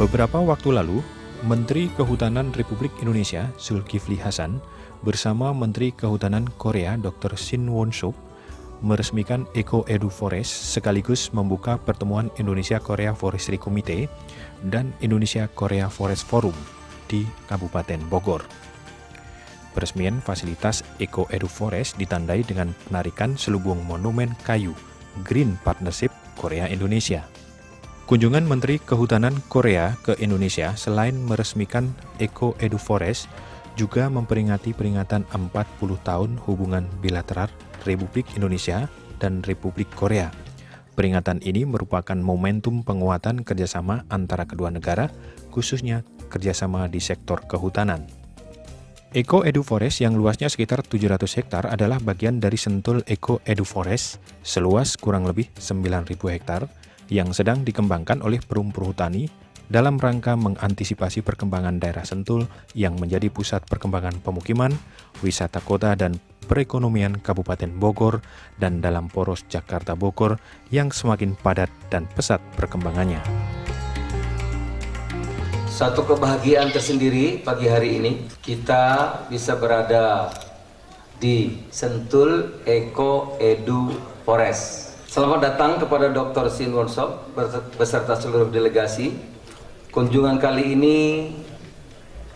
Beberapa waktu lalu, Menteri Kehutanan Republik Indonesia Zulkifli Hasan bersama Menteri Kehutanan Korea Dr. Shin Won-suk meresmikan Eco Edu Forest sekaligus membuka pertemuan Indonesia-Korea Forestry Committee dan Indonesia-Korea Forest Forum di Kabupaten Bogor. Peresmian fasilitas Eco Edu Forest ditandai dengan penarikan selubung monumen kayu Green Partnership Korea-Indonesia. Kunjungan Menteri Kehutanan Korea ke Indonesia selain meresmikan Eco Edu Forest, juga memperingati peringatan 40 tahun hubungan bilateral Republik Indonesia dan Republik Korea. Peringatan ini merupakan momentum penguatan kerjasama antara kedua negara, khususnya kerjasama di sektor kehutanan. Eco Edu Forest yang luasnya sekitar 700 hektar adalah bagian dari Sentul Eco Edu Forest seluas kurang lebih 9.000 hektar yang sedang dikembangkan oleh Perum Perhutani dalam rangka mengantisipasi perkembangan daerah Sentul yang menjadi pusat perkembangan pemukiman, wisata kota dan perekonomian Kabupaten Bogor dan dalam poros Jakarta Bogor yang semakin padat dan pesat perkembangannya. Satu kebahagiaan tersendiri pagi hari ini kita bisa berada di Sentul Eco Edu Forest. Selamat datang kepada Dr. Shin Won-suk beserta seluruh delegasi. Kunjungan kali ini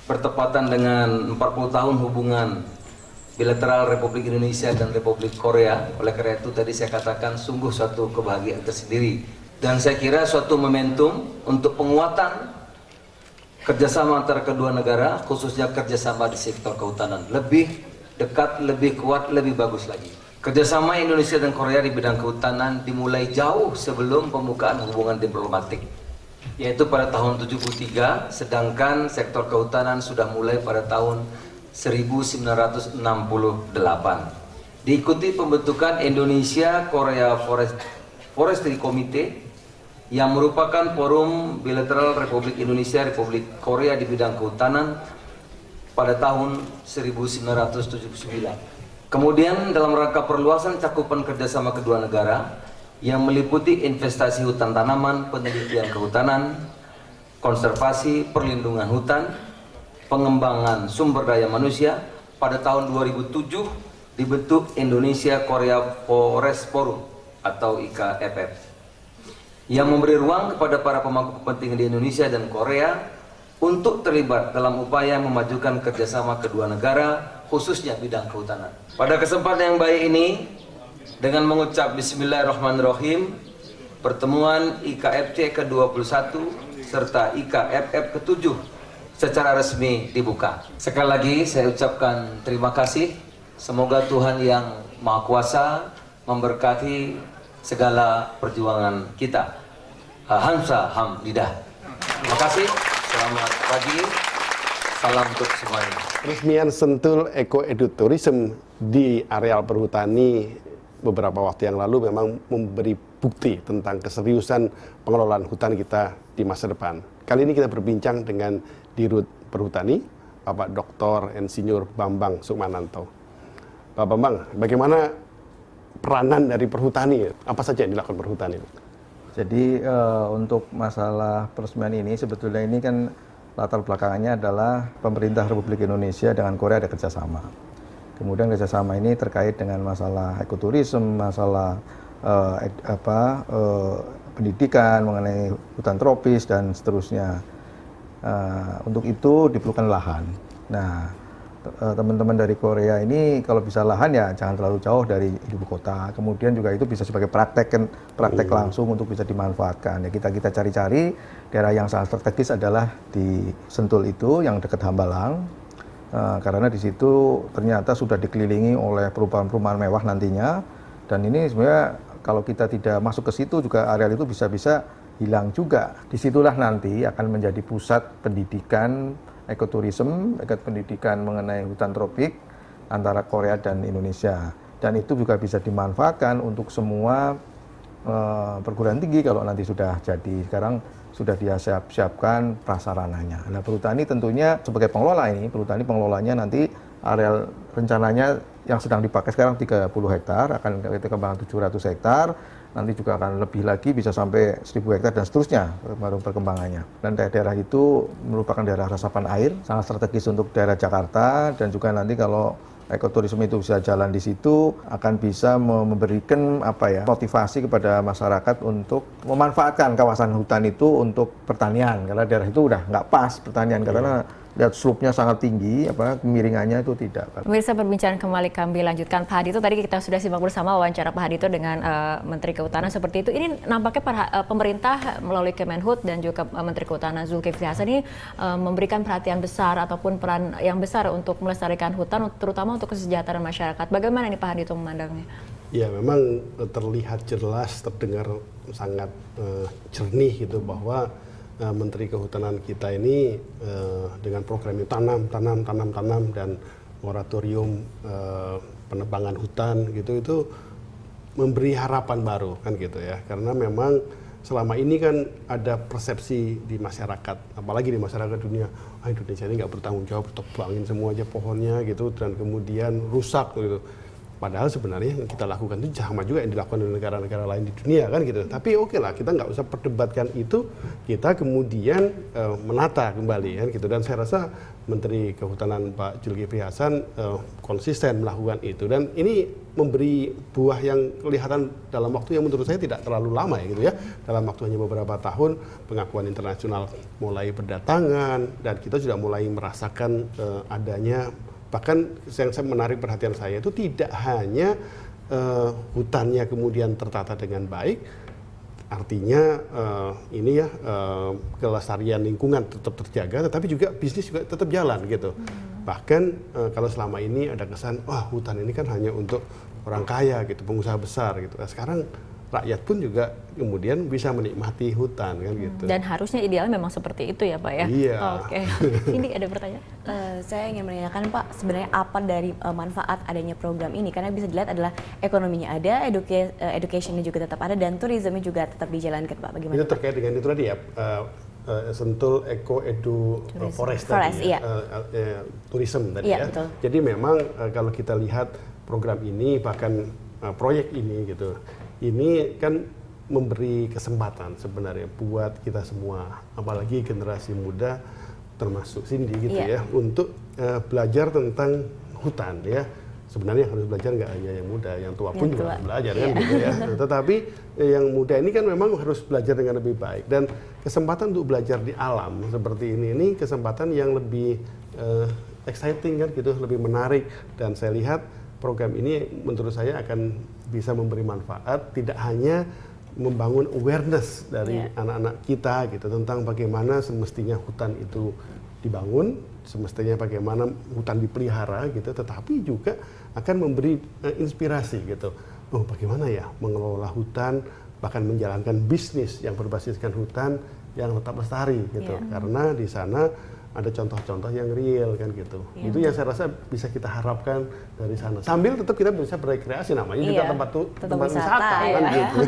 bertepatan dengan 40 tahun hubungan bilateral Republik Indonesia dan Republik Korea. Oleh karena itu tadi saya katakan sungguh suatu kebahagiaan tersendiri. Dan saya kira suatu momentum untuk penguatan kerjasama antara kedua negara, khususnya kerjasama di sektor kehutanan. Lebih dekat, lebih kuat, lebih bagus lagi. Kerjasama Indonesia dan Korea di bidang kehutanan dimulai jauh sebelum pembukaan hubungan diplomatik, yaitu pada tahun 73, sedangkan sektor kehutanan sudah mulai pada tahun 1968. Diikuti pembentukan Indonesia Korea Forestry Committee yang merupakan forum bilateral Republik Indonesia Republik Korea di bidang kehutanan pada tahun 1979. Kemudian dalam rangka perluasan cakupan kerjasama kedua negara yang meliputi investasi hutan tanaman, penelitian kehutanan, konservasi, perlindungan hutan, pengembangan sumber daya manusia, pada tahun 2007 dibentuk Indonesia Korea Forest Forum atau IKFF yang memberi ruang kepada para pemangku kepentingan di Indonesia dan Korea untuk terlibat dalam upaya memajukan kerjasama kedua negara, khususnya bidang kehutanan. Pada kesempatan yang baik ini, dengan mengucap Bismillahirrahmanirrahim, pertemuan IKFC ke-21 serta IKFF ke-7 secara resmi dibuka. Sekali lagi saya ucapkan terima kasih. Semoga Tuhan yang Maha Kuasa memberkati segala perjuangan kita. Hamsa Hamdidah. Terima kasih. Selamat pagi. Salam untuk semuanya. Peresmian Sentul Eco Edu Tourism di areal perhutani beberapa waktu yang lalu memang memberi bukti tentang keseriusan pengelolaan hutan kita di masa depan. Kali ini kita berbincang dengan Dirut Perhutani, Bapak Dr. Insinyur Bambang Sukmananto. Pak Bambang, bagaimana peranan dari perhutani, apa saja yang dilakukan perhutani? Jadi untuk masalah peresmian ini sebetulnya ini kan latar belakangnya adalah pemerintah Republik Indonesia dengan Korea ada kerjasama. Kemudian kerjasama ini terkait dengan masalah ekoturism, masalah pendidikan mengenai hutan tropis dan seterusnya. Untuk itu diperlukan lahan. Nah, teman-teman dari Korea ini kalau bisa lahan ya jangan terlalu jauh dari ibu kota. Kemudian juga itu bisa sebagai praktek langsung untuk bisa dimanfaatkan. Ya kita cari-cari daerah yang sangat strategis adalah di Sentul itu yang dekat Hambalang. Karena di situ ternyata sudah dikelilingi oleh perumahan-perumahan mewah nantinya. Dan ini sebenarnya kalau kita tidak masuk ke situ juga areal itu bisa-bisa hilang juga. Disitulah nanti akan menjadi pusat pendidikan ekoturism, pendidikan mengenai hutan tropik antara Korea dan Indonesia. Dan itu juga bisa dimanfaatkan untuk semua perguruan tinggi kalau nanti sudah jadi. Sekarang sudah dia siapkan prasarananya. Nah, perhutani tentunya sebagai pengelola ini, perhutani pengelolanya nanti areal rencananya yang sedang dipakai sekarang 30 hektar, akan kita kembangkan 700 hektar. nanti juga akan lebih lagi bisa sampai 1.000 hektar dan seterusnya baru perkembangannya. Dan daerah itu merupakan daerah resapan air, sangat strategis untuk daerah Jakarta, dan juga nanti kalau ekoturisme itu bisa jalan di situ akan bisa memberikan motivasi kepada masyarakat untuk memanfaatkan kawasan hutan itu untuk pertanian, karena daerah itu udah nggak pas pertanian karena lihat slope-nya sangat tinggi, kemiringannya itu tidak. Pemirsa, perbincangan kembali kami lanjutkan. Pak Hadito, tadi kita sudah simak bersama wawancara Pak Hadito dengan Menteri Kehutanan seperti itu. Ini nampaknya pemerintah melalui Kemenhut dan juga Menteri Kehutanan Zulkifli Hasan ini memberikan perhatian besar ataupun peran yang besar untuk melestarikan hutan, terutama untuk kesejahteraan masyarakat. Bagaimana nih Pak Hadito memandangnya? Ya, memang terlihat jelas, terdengar sangat jernih gitu bahwa Menteri Kehutanan kita ini dengan program itu tanam dan moratorium penebangan hutan gitu itu memberi harapan baru kan gitu ya, karena memang selama ini kan ada persepsi di masyarakat, apalagi di masyarakat dunia, Indonesia ini nggak bertanggung jawab, tebangin semua aja pohonnya gitu dan kemudian rusak gitu. Padahal sebenarnya yang kita lakukan itu sama juga yang dilakukan oleh negara-negara lain di dunia kan gitu. Tapi oke lah, kita nggak usah perdebatkan itu, kita kemudian menata kembali kan gitu. Dan saya rasa Menteri Kehutanan Pak Zulkifli Hasan konsisten melakukan itu. Dan ini memberi buah yang kelihatan dalam waktu yang menurut saya tidak terlalu lama ya gitu ya. Dalam waktu hanya beberapa tahun, pengakuan internasional mulai berdatangan dan kita sudah mulai merasakan adanya. Bahkan yang menarik perhatian saya itu tidak hanya hutannya kemudian tertata dengan baik, artinya kelestarian lingkungan tetap terjaga, tetapi juga bisnis juga tetap jalan gitu. Bahkan kalau selama ini ada kesan, hutan ini kan hanya untuk orang kaya gitu, pengusaha besar gitu. Nah, sekarang rakyat pun juga kemudian bisa menikmati hutan kan gitu. Dan harusnya idealnya memang seperti itu ya Pak ya? Iya. Oke. Ini ada pertanyaan? Saya ingin menanyakan Pak, sebenarnya apa dari manfaat adanya program ini? Karena bisa dilihat adalah ekonominya ada, education-nya juga tetap ada, dan tourism-nya juga tetap dijalankan Pak. Bagaimana? Itu terkait dengan itu tadi ya, Sentul Eco Edu Forest tadi ya, tourism tadi ya. Betul. Jadi memang kalau kita lihat program ini, bahkan proyek ini gitu, ini kan memberi kesempatan sebenarnya buat kita semua, apalagi generasi muda termasuk Cindy gitu ya, untuk belajar tentang hutan ya. Sebenarnya harus belajar nggak hanya yang muda, yang tua pun juga harus belajar kan gitu ya. Tetapi yang muda ini kan memang harus belajar dengan lebih baik, dan kesempatan untuk belajar di alam seperti ini kesempatan yang lebih exciting kan gitu, lebih menarik. Dan saya lihat program ini menurut saya akan bisa memberi manfaat, tidak hanya membangun awareness dari anak-anak kita gitu tentang bagaimana semestinya hutan itu dibangun, semestinya bagaimana hutan dipelihara gitu, tetapi juga akan memberi inspirasi gitu. Bagaimana ya mengelola hutan, bahkan menjalankan bisnis yang berbasiskan hutan yang tetap lestari gitu. Karena di sana ada contoh-contoh yang real kan gitu. Itu yang saya rasa bisa kita harapkan dari sana. Sambil tetap kita bisa berekreasi, namanya juga tempat wisata kan gitu.